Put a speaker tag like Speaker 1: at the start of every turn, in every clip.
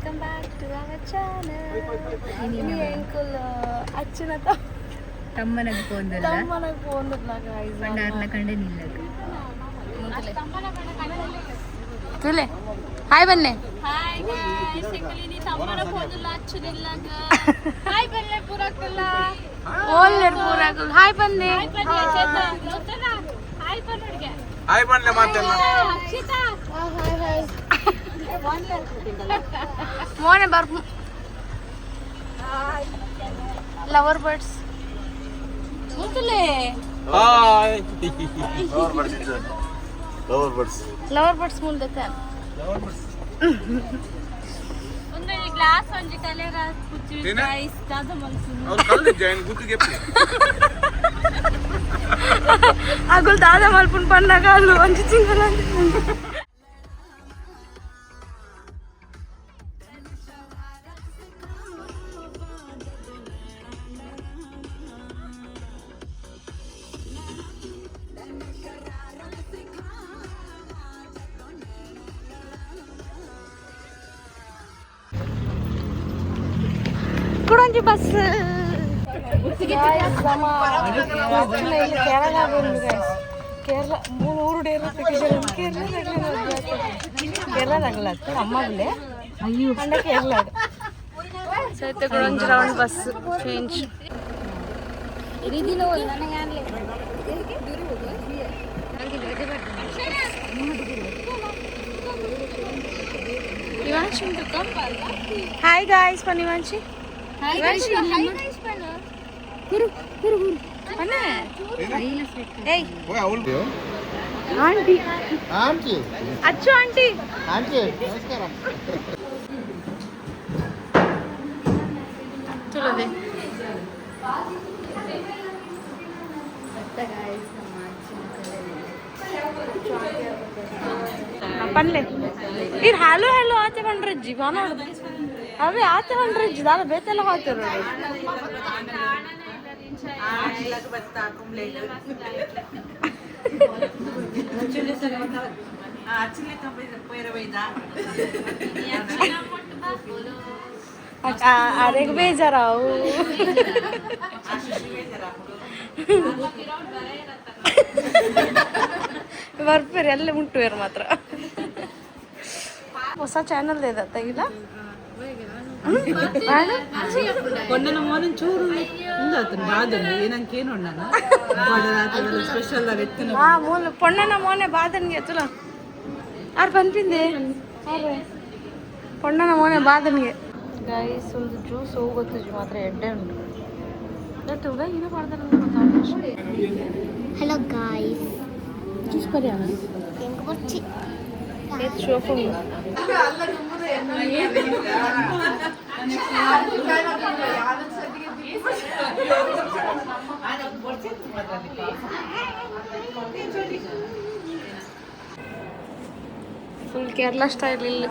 Speaker 1: Welcome back to our channel. ini engkul ಅಚ್ಚನ
Speaker 2: ತಮ್ಮನಗೆ ಪೋಂದಲ್ಲ
Speaker 1: guys
Speaker 2: ಪಂಡಾರ್ನ ಕಂಡೆ ನಿಲ್ಲಕ
Speaker 1: ತುಲೆ ಹಾಯ್ ಬನ್ನೆ
Speaker 3: ಹಾಯ್ ಗೈಸ್ ಎಂಕಲಿನಿ ತಮ್ಮನ ಪೋಂದಲ್ಲ ಅಚ್ಚನಿಲ್ಲಗ ಹಾಯ್ ಬನ್ನೆ ಪುರಕಲ್ಲ
Speaker 1: ಓಲ್ಲೆರ್ ಪೂರಾಗಲ್ ಹಾಯ್ ಬನ್ನೆ
Speaker 3: ಹಾಯ್ ಬನ್ನೆ ಚೇತನ ಲೋತನ ಹಾಯ್ ಬನ್ನಡ್ಗೆ
Speaker 4: ಹಾಯ್ ಬನ್ನೆ ಮಾತಲ್ಲ
Speaker 3: ಅಕ್ಷಿತಾ
Speaker 1: ಹಾಯ್ ಹಾಯ್ ಮೋನೆ ಬರ್ ಲವರ್ ಬರ್ಡ್ಸ್ ಮುತಲೆ
Speaker 4: ಹಾಯ್ ಲವರ್ ಬರ್ಡ್ಸ್
Speaker 1: ಮುಂದೆ
Speaker 3: ಒಂದು ಗ್ಲಾಸ್ ಒಂಜಿ ಕಲೆರ ಕುಚ್ಚಿ ಗೈಸ್ ದಾದ ಮಲ್ಸುನು
Speaker 4: ಅವ್ರು ಕಲ್ಲೆ ಜಾಯಿನ್ ಗುತ್ತಿಗೆ
Speaker 1: ಅಗುಲ್ ದಾದ ಮಲ್ಪುನ್ ಪನ್ನಗ ಅಲ್ಲು ಒಂಜಿ ಚಿಂಗಲ ಕುಡೊಂಜಿ ಬಸ್ ಕೇರಳ ಮೂರು ಡೇರು ಕೇರಳ ತಗಲತ್ತ ಅಮ್ಮಗಲೇ ಅಯ್ಯೋ ಅಂಡ ಕೇರಳ ಸೈತೆ ಕುಡೊಂಜಿ ರೌಂಡ್ ಬಸ್ ಚೇಂಜ್
Speaker 3: ಇರಿದಿನ ಒಲ್ಲನ ಯಾನ್ಲೆ
Speaker 1: ಇವಾಂಶಿ ಹಾಯ್ ಗಾಯ್ಸ್ ಪನ್ನಿವಾಂಶಿ
Speaker 3: ಇವಾಂಶಿ ಹಾಯ್ ಗೈಸ್ ಬನ್ನ
Speaker 1: ಹುರು ಪನ್ನ ಏಯ್
Speaker 4: ಓಯ್ ಅವಳು
Speaker 1: ಆಂಟಿ
Speaker 4: ಆಂಟಿ
Speaker 1: ಅಚ್ಚು ಆಂಟಿ
Speaker 4: ಆಂಟಿ ನಮಸ್ಕಾರ
Speaker 1: ಚಲೋ ದೇ ಪನ್ಲೆ ಇದು ಹ್ಯಾಲೋ ಹ್ಯಾಲೋ ಆಚೆ ಬಂದ್ರೆ ಜೀವನ ಅವೇ ಆಚೆ ಬಂದ್ರೆ ದಾದ ಬೇತೆಲ್ಲ ಹೋಗ್ತಾರೆ ಅರೆಗೆ ಬೇಜಾರಾವು ಬರ್ಪೇರಿ ಎಲ್ಲ ಉಂಟು ಮಾತ್ರ ಹೊಸ ಚಾನಲ್ ಇದೆ ತೆಗಿಲ್ಲ
Speaker 5: కొండన మోనం చూరు ఉంది అతను బాధని ఏనంకేను ఉన్నాను స్పెషల్ ఎత్తున
Speaker 1: ಮೂಲ ಪೊಣ್ಣನ ಮೋನೆ ಬಾದನ್ಗೆ ತುಲ ಯಾರು ಬಂದ್ಬಿಂದೆ ಪೊಣ್ಣನ ಮೋನೆ ಬಾದನ್ಗೆ ಗೈಸ್ ಒಂದು ಜ್ಯೂಸ್ ಹೋಗೋದು ಮಾತ್ರ ಎಡ್ಡೆ ಉಂಟು ಏನೋ ಮಾಡ್ತಾರೆ
Speaker 3: ಹಲೋ ಗೈಸ್
Speaker 1: ಜ್ಯೂಸ್ ಕರಿಯ
Speaker 3: ಎಂಗ್ ಬಚ್ಚಿ
Speaker 1: ಶೋಫು ಫುಲ್ ಕೇರಳ ಸ್ಟೈಲ್ ಇಲ್ಲಿ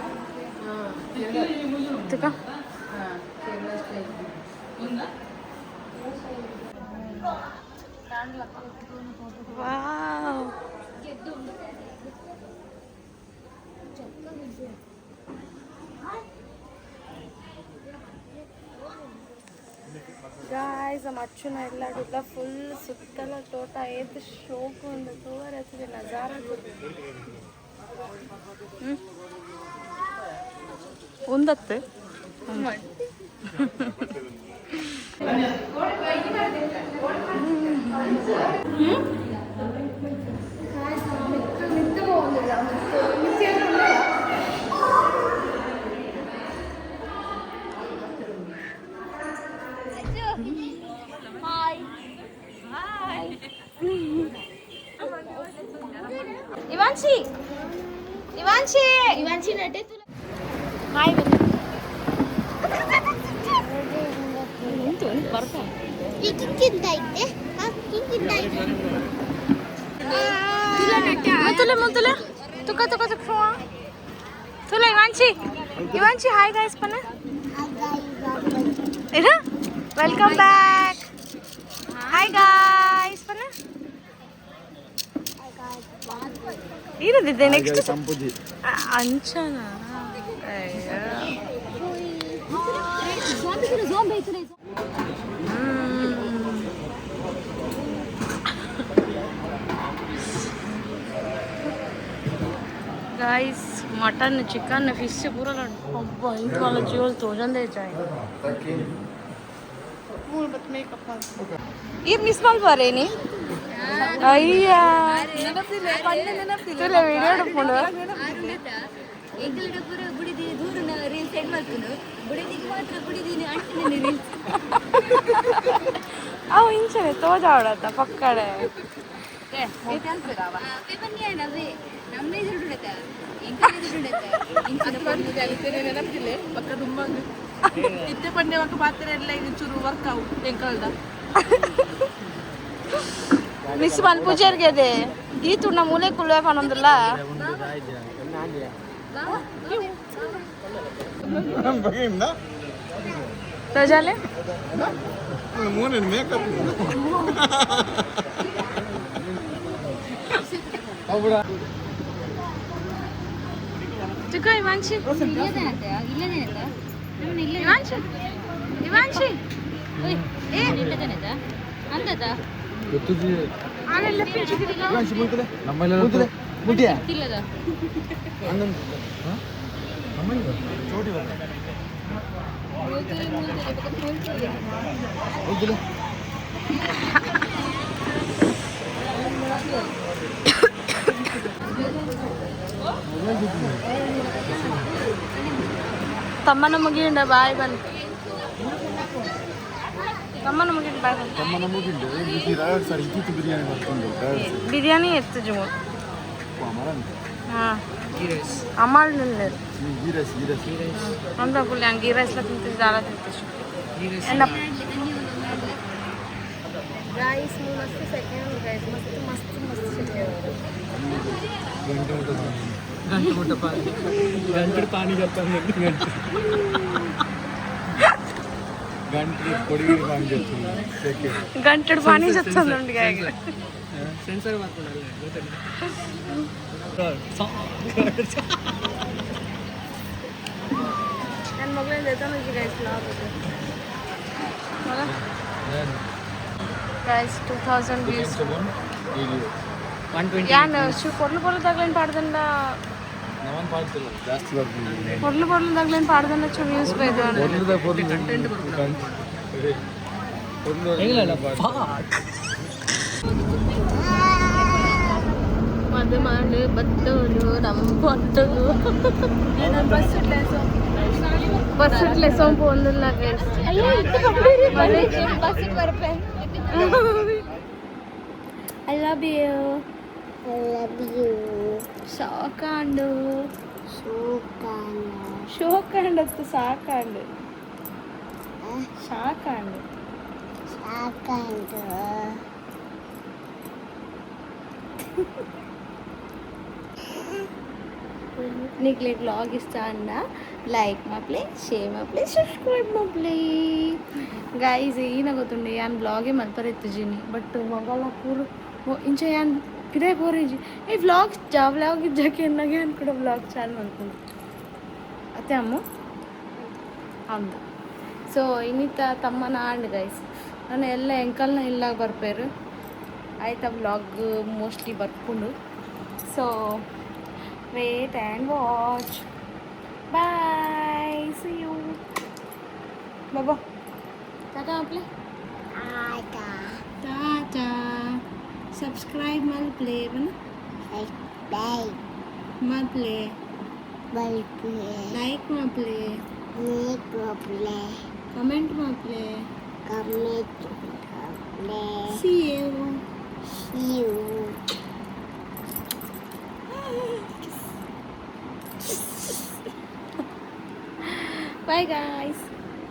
Speaker 1: ವಾವ್ ಗಾಯ್ಸ್ ನಮ್ಮ ಅಚ್ಚುನ ಎಲ್ಲ ಫುಲ್ ಸುತ್ತಲ ತೋಟ ಏತ್ ಶೋಕು ಒಂದು ತೋರ ಹಚ್ಚಿದೆ ನಜಾರ ಒಂದತ್ತೆ ಇವಾನ್ಶಿ ಇವಾನ್ಶಿ
Speaker 3: ಇವಾಂಚಿ ನಟೆ ತುಲ
Speaker 1: ಹಾಯ್ ಬರ್ತಾ
Speaker 3: ಕಿಕ್ಕಿಂದ ಐತೆ ಕಿಕ್ಕಿಂದ ಐತೆ
Speaker 1: ಮುತ್ತಲೆ ಮುತ್ತಲೆ ತುಕ ತುಕ ತುಕ ತುಲೆ ಇವಾನ್ಶಿ ಹಾಯ್ ಗಾಯ್ಸ್ ಪನ್ನ ವೆಲ್ಕಮ್ ಬ್ಯಾಕ್ ಹಾಯ್ ಗಾಯ್ಸ್ ಪನ್ನ ಏನದಿದೆ ನೆಕ್ಸ್ಟ್
Speaker 4: ಸಂಪುಜಿ
Speaker 1: ಅಂಚನ गाइस मटन चिकन फिश पूरा अब्बा इंत वाला जीवल तो जंदे चाहे ये मिस्मल बरेनी अय्या तुला व्हिडिओ ढुंढ
Speaker 2: ಎಂಕಲ್ಡ ಪೂರ ಬುಡಿದಿ ದೂರನ ರೀಲ್ ಸೆಂಡ್ ಮಾಡ್ಕೊಂಡು ಬುಡಿದಿಗೆ ಮಾತ್ರ ಬುಡಿದಿನಿ ಅಂಟಿನಿ ರೀಲ್
Speaker 1: ಅವು ಇಂಚನೆ ತೋಜ ಆಡತ್ತ ಪಕ್ಕಡೆ
Speaker 2: ಪೇಪನ್ಯಾನವೇ ನಮ್ಮ ಎದುರುಡತ ಎಂಕಲ್ ಎದುರುಡತ ಇಂಚಿನ ಪಂಡು
Speaker 5: ಕಲಿತೇನೆ ನೆನಪಿಲ್ಲ ಪಕ್ಕ ತುಂಬ ಇತ್ತೆ ಪಂಡೆ ಮಕ್ಕ ಪಾತ್ರ ಎಲ್ಲ ಇದು ಚೂರು ವರ್ಕ್ ಆವು ಎಂಕಲ್ದ
Speaker 1: ಮಿಸ್ ಮನ್ ಪೂಜೆರ್ಗೆ ಇದೆ ಈ ತುಣ್ಣ ಮೂಲೆ ಕುಲ್ವೆ ಪನೊಂದಿಲ್ಲ
Speaker 4: ಬಗೆಯಿಂದ
Speaker 1: ತೋಜಾಲೆ
Speaker 4: ಮೂನೆ ಮೇಕಪ್
Speaker 1: ಚಿಕ್ಕ ಇವಾಂಶಿ
Speaker 2: ಇಲ್ಲದೇನಂತ ಇಲ್ಲದೇನಂತ ನಮ್ಮನ್ನ ಇಲ್ಲ
Speaker 1: ಇವಾಂಶಿ ಇವಾಂಶಿ
Speaker 2: ಏ ಇಲ್ಲದೇನಂತ ಅಂತದ
Speaker 1: ಆನೆಲ್ಲ ಪಿಂಚಿದಿಲ್ಲ
Speaker 4: ನಮ್ಮಲ್ಲಿ ಮುಟ್ಟಿಯಾ
Speaker 2: ಇಲ್ಲದ
Speaker 1: ತಮ್ಮನ ಮುಗಿಂಡ ಬಾಯ್ ಬಂತು ತಮ್ಮನ ಮುಗಿಂಡ ಬಾಯ್ ಬಂತು
Speaker 4: ತಮ್ಮನ ಮುಗಿಂಡು ಸರ್ ಇದ್ದಿತ್ತು ಬಿರಿಯಾನಿ ಮಾಡ್ಕೊಂಡು
Speaker 1: ಬಿರಿಯಾನಿ ಎತ್ತು ಜುಮು ಹಾಂ ಅಮ್ಮಾಳು ನಿಲ್ಲೇರು ಅಂತ ಫುಲ್ ಹಂಗೆ ಗೀ ರೈಸ್ಲ ತಿಂತಿದ್ದು ದಾಲ ತಿಂತಿದ್ದು ಎನ್ನ गाइस मस्त सेकंड गाइस मस्त मस्त मस्त सेकंड
Speaker 4: ಗಂಟು ಪಾನಿ
Speaker 1: ಗಂಟೆಡು ಪಾನಿ ಜತ್ತಂದುಂಡು ಗಾಯ
Speaker 5: ಸೆನ್ಸರ್ ಮಾಡ್ಕೊಂಡಲ್ಲ
Speaker 1: ನನ್ನ ಮಗಳಿಂದ ಎತ್ತಂದು ಗೈಸ್ ಗೈಸ್ 2000 ವ್ಯೂಸ್
Speaker 5: 120
Speaker 1: ಯಾನ್ పొర్లు తగలేని పాడదండ పొర్లు తగలేని పాడదండ చూ వ్యూస్ పోయేది ಮದು ಮಾಡು ಬತ್ತೋಲು ನಮ್ಮ ಬತ್ತೋಲು ಬಸ್ ಲೆಸೋನ್ പോകുന്നില്ല ಗೈಸ್
Speaker 2: ಬಸ್ ಬರಪೆ
Speaker 1: I love you. I love you. ಸಾಕಾಂಡು ಶೋಕಾಂಡು ಅತ್ತು ಸಾಕಾಂಡು ಸಾಕಾಂಡು నీకు లైక్ వ్లాగ్ ఇస్తా అన్న లైక్ మా ప్లే షేర్ మా ప్లే ಸಬ್ಸ್ಕ್ರೈಬ್ మా ಪ್ಲೇ ಗೈಸ್ ಏನಾಗುತ್ತುಂಡೆ ಯಾನ್ ವ್ಲಾಗೇ ಮಲ್ಪರೆತ್ತಿದ್ದೀನಿ ಬಟ್ ಮಗಳ ಪೂರು ಇಂಚ ಯಾನ್ ಪಿರೇ ಬೋರೇಜಿ ಈ ವ್ಲಾಗ್ ವ್ಲಾಗ್ ಇದ್ದಾಕೆ ಎನ್ನಾಗೆ ಯಾನ್ ಕೂಡ ವ್ಲಾಗ್ ಚಾಲು ಮಾಡ್ಕೊಂಡು ಅತ್ತೆ ಅಮ್ಮ ಅಂದ ಸೊ ಇನ್ನಿತ್ತ ತಮ್ಮನ ಆಂಡ್ ಗೈಸ್ ನಾನು ಎಲ್ಲ ಎಂಕಲ್ನ ಇಲ್ಲ ಬರ್ಪೇರು ಆಯ್ತಾ ವ್ಲಾಗ್ ಮೋಸ್ಟ್ಲಿ ಬರ್ಕೊಂಡು so wait and watch. Bye. See you. Baba. Tata play. Tata. Subscribe mal play bana.
Speaker 6: Like,
Speaker 1: Mal play. Like mal play. Comment mal play. See you. Bye guys.